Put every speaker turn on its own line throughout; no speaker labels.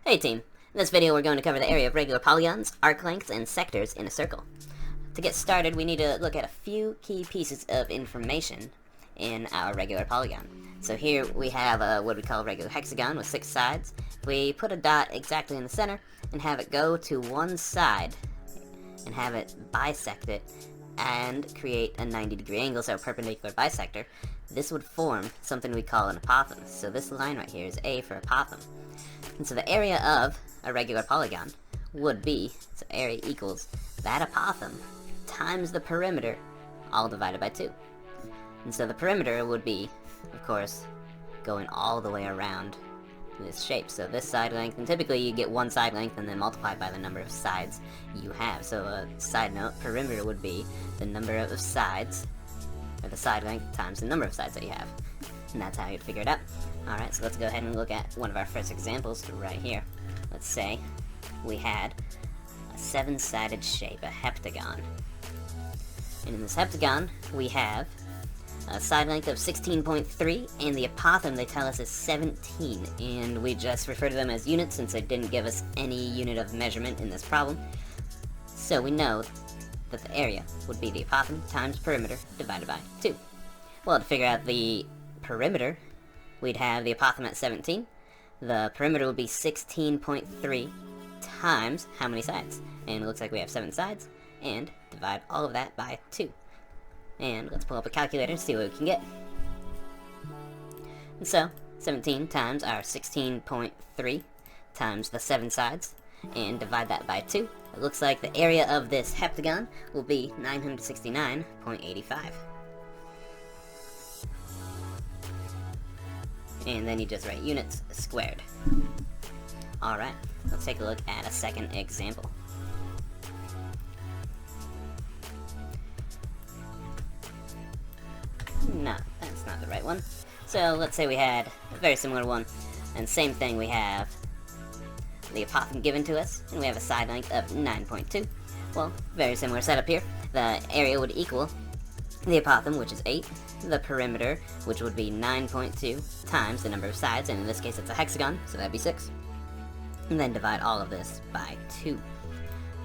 Hey team, in this video we're going to cover the area of regular polygons, arc lengths, and sectors in a circle. To get started, we need to look at a few key pieces of information in our regular polygon. So here we have what we call a regular hexagon with 6 sides. We put a dot exactly in the center and have it go to one side and have it bisect it and create a 90-degree angle, so a perpendicular bisector. This would form something we call an apothem. So this line right here is A for apothem. And so the area of a regular polygon would be, so area equals that apothem times the perimeter, all divided by 2. And so the perimeter would be, of course, going all the way around this shape. So this side length, and typically you get one side length and then multiply by the number of sides you have. So a side note, perimeter would be the number of sides, or the side length times the number of sides that you have. And that's how you'd figure it out. Alright, so let's go ahead and look at one of our first examples right here. Let's say we had a 7-sided shape, a heptagon. And in this heptagon, we have a side length of 16.3, and the apothem, they tell us, is 17. And we just refer to them as units since they didn't give us any unit of measurement in this problem. So we know that the area would be the apothem times perimeter divided by 2. Well, to figure out the perimeter, we'd have the apothem at 17. The perimeter would be 16.3 times how many sides? And it looks like we have 7 sides, and divide all of that by 2. And let's pull up a calculator to see what we can get. And so, 17 times our 16.3 times the 7 sides, and divide that by 2. It looks like the area of this heptagon will be 969.85. And then you just write units squared. Alright, let's take a look at a second example. No, that's not the right one. So let's say we had a very similar one, and same thing, we have the apothem given to us, and we have a side length of 9.2. Well, very similar setup here. The area would equal the apothem, which is 8, the perimeter, which would be 9.2, times the number of sides, and in this case it's a hexagon, so that'd be 6. And then divide all of this by 2.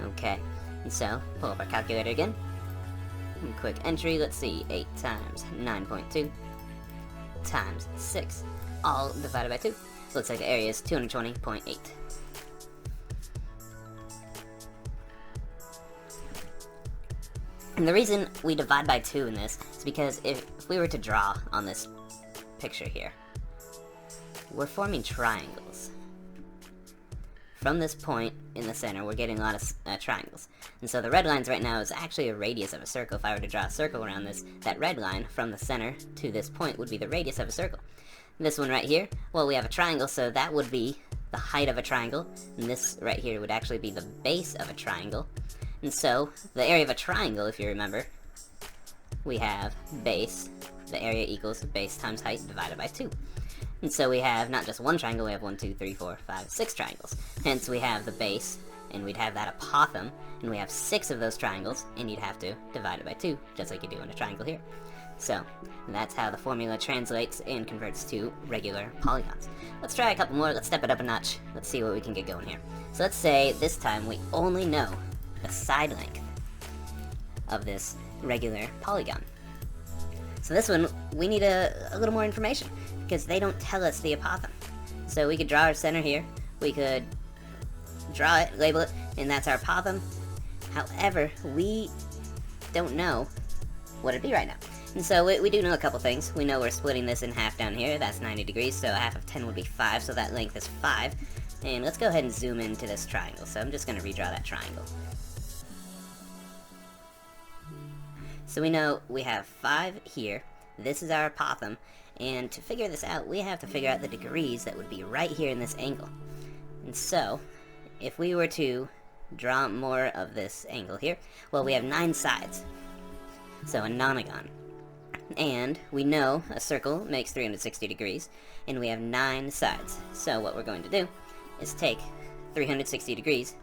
Okay, and so, pull up our calculator again. And quick entry, let's see, 8 times 9.2 times 6, all divided by 2. So looks like the area is 220.8. And the reason we divide by 2 in this is because if we were to draw on this picture here, we're forming triangles. From this point in the center, we're getting a lot of triangles. And so the red lines right now is actually a radius of a circle. If I were to draw a circle around this, that red line from the center to this point would be the radius of a circle. This one right here, well, we have a triangle, so that would be the height of a triangle. And this right here would actually be the base of a triangle. And so, the area of a triangle, if you remember, we have base, the area equals base times height divided by 2. And so we have not just one triangle, we have 1, 2, 3, 4, 5, 6 triangles. Hence we have the base, and we'd have that apothem, and we have 6 of those triangles, and you'd have to divide it by 2, just like you do in a triangle here. So, that's how the formula translates and converts to regular polygons. Let's try a couple more, let's step it up a notch, let's see what we can get going here. So let's say this time we only know the side length of this regular polygon. So this one, we need a little more information, because they don't tell us the apothem. So we could draw our center here, we could draw it, label it, and that's our apothem. However, we don't know what it'd be right now. And so we do know a couple things. We know we're splitting this in half down here, that's 90 degrees, so half of 10 would be 5, so that length is 5. And let's go ahead and zoom into this triangle, so I'm just going to redraw that triangle. So we know we have 5 here, this is our apothem, and to figure this out, we have to figure out the degrees that would be right here in this angle. And so, if we were to draw more of this angle here, well, we have 9 sides, so a nonagon. And we know a circle makes 360 degrees, and we have 9 sides. So what we're going to do is take 360 degrees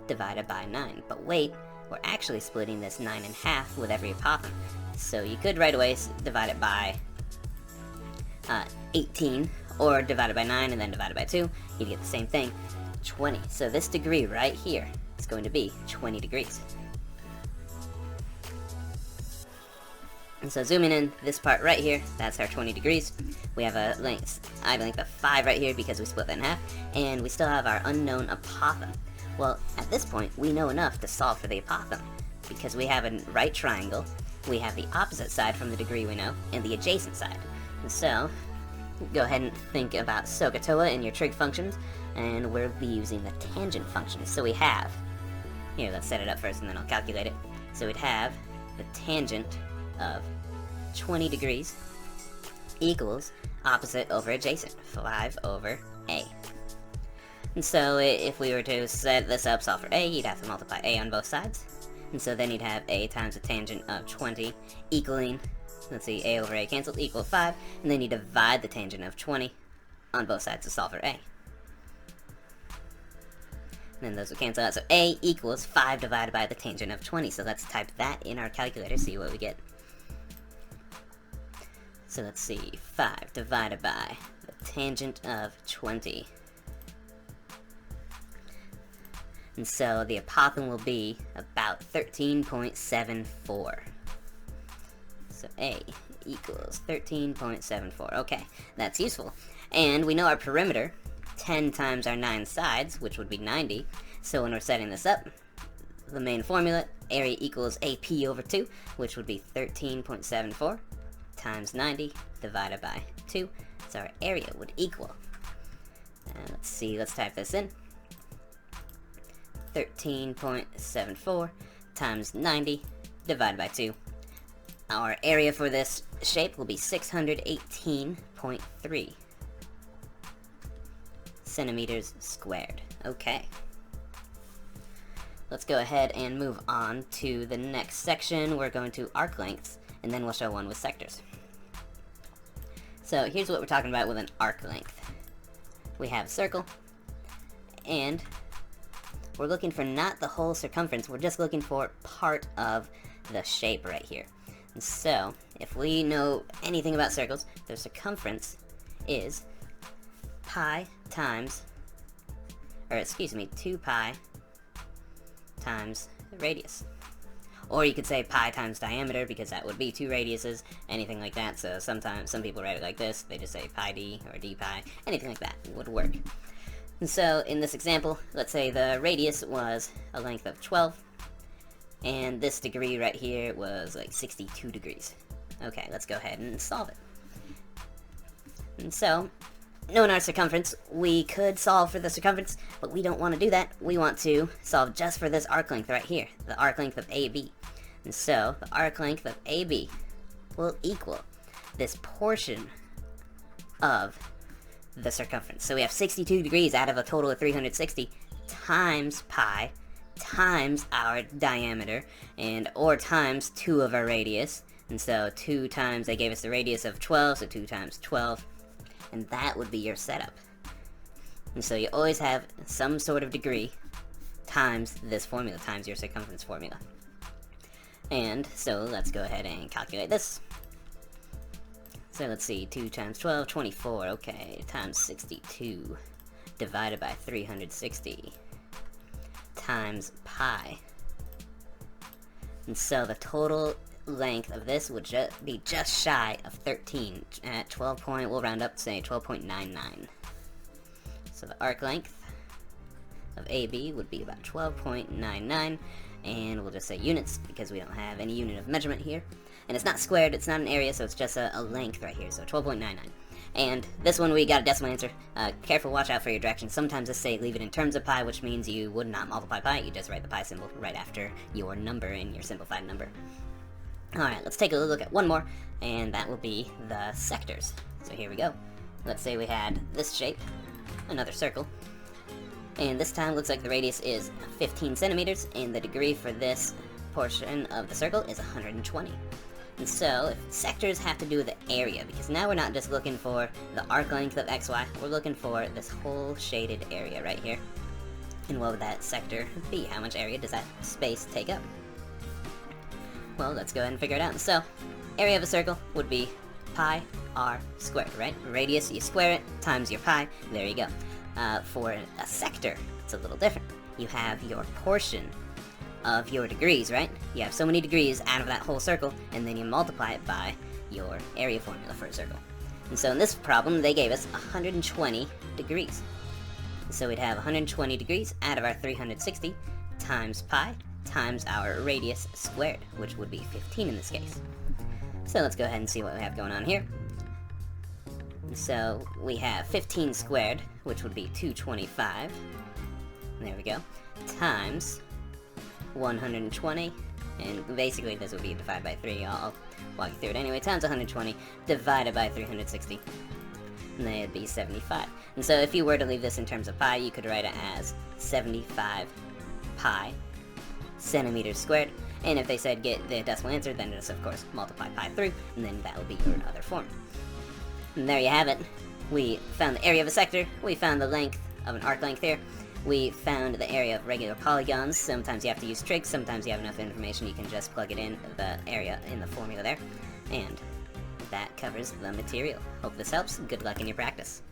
divided by 9. But wait, we're actually splitting this 9 in half with every apothem. So you could right away divide it by 18 or divided by 9 and then divided by 2, you'd get the same thing, 20. So this degree right here is going to be 20 degrees. And so zooming in this part right here, that's our 20 degrees. We have a eye length of 5 right here because we split that in half, and we still have our unknown apothem. Well, at this point, we know enough to solve for the apothem, because we have a right triangle, we have the opposite side from the degree we know, and the adjacent side. And so, go ahead and think about SOHCAHTOA in your trig functions, and we'll be using the tangent function. So we have, here, let's set it up first and then I'll calculate it. So we'd have the tangent of 20 degrees equals opposite over adjacent, 5 over a. And so if we were to set this up, solve for a, you'd have to multiply a on both sides. And so then you'd have a times the tangent of 20 equaling, let's see, a over a cancels, equal 5, and then you divide the tangent of 20 on both sides to solve for a. And then those will cancel out, so a equals 5 divided by the tangent of 20. So let's type that in our calculator, see what we get. So let's see, 5 divided by the tangent of 20. And so the apothem will be about 13.74. So A equals 13.74. Okay, that's useful. And we know our perimeter, 10 times our 9 sides, which would be 90. So when we're setting this up, the main formula, area equals AP over 2, which would be 13.74 times 90 divided by 2. So our area would equal, let's see, let's type this in. 13.74 times 90 divided by 2. Our area for this shape will be 618.3 centimeters squared. Okay. Let's go ahead and move on to the next section. We're going to arc lengths, and then we'll show one with sectors. So here's what we're talking about with an arc length. We have a circle, and we're looking for not the whole circumference, we're just looking for part of the shape right here. And so, if we know anything about circles, their circumference is pi times, or excuse me, 2 pi times radius. Or you could say pi times diameter, because that would be 2 radiuses, anything like that. So sometimes, some people write it like this, they just say pi d, or d pi, anything like that would work. And so, in this example, let's say the radius was a length of 12, and this degree right here was like 62 degrees. Okay, let's go ahead and solve it. And so, knowing our circumference, we could solve for the circumference, but we don't want to do that. We want to solve just for this arc length right here, the arc length of AB. And so, the arc length of AB will equal this portion of the circumference. So we have 62 degrees out of a total of 360 times pi times our diameter, and or times 2 of our radius. And so 2 times, they gave us the radius of 12, so 2 times 12, and that would be your setup. And so you always have some sort of degree times this formula, times your circumference formula. And so let's go ahead and calculate this. So let's see, 2 times 12, 24, okay, times 62, divided by 360, times pi. And so the total length of this would be just shy of 13, at 12 point, we'll round up to say 12.99. So the arc length of AB would be about 12.99, and we'll just say units, because we don't have any unit of measurement here. And it's not squared, it's not an area, so it's just a length right here, so 12.99. And this one we got a decimal answer. Careful, watch out for your directions. Sometimes they say leave it in terms of pi, which means you would not multiply pi, you just write the pi symbol right after your number in your simplified number. Alright, let's take a look at one more, and that will be the sectors. So here we go. Let's say we had this shape, another circle, and this time looks like the radius is 15 centimeters, and the degree for this portion of the circle is 120. And so, if sectors have to do with the area, because now we're not just looking for the arc length of xy, we're looking for this whole shaded area right here. And what would that sector be? How much area does that space take up? Well, let's go ahead and figure it out. So, area of a circle would be pi r squared, right? Radius, you square it, times your pi, there you go. For a sector, it's a little different. You have your portion of your degrees, right? You have so many degrees out of that whole circle, and then you multiply it by your area formula for a circle. And so in this problem, they gave us 120 degrees. So we'd have 120 degrees out of our 360 times pi times our radius squared, which would be 15 in this case. So let's go ahead and see what we have going on here. So we have 15 squared, which would be 225. There we go. Times 120. And basically this would be divided by 3. I'll walk you through it anyway. Times 120 divided by 360. And that'd be 75. And so if you were to leave this in terms of pi, you could write it as 75 pi centimeters squared. And if they said get the decimal answer, then just of course multiply pi through, and then that will be your other form. And there you have it. We found the area of a sector, we found the length of an arc length here, we found the area of regular polygons. Sometimes you have to use tricks, sometimes you have enough information you can just plug it in, the area in the formula there. And that covers the material. Hope this helps. Good luck in your practice.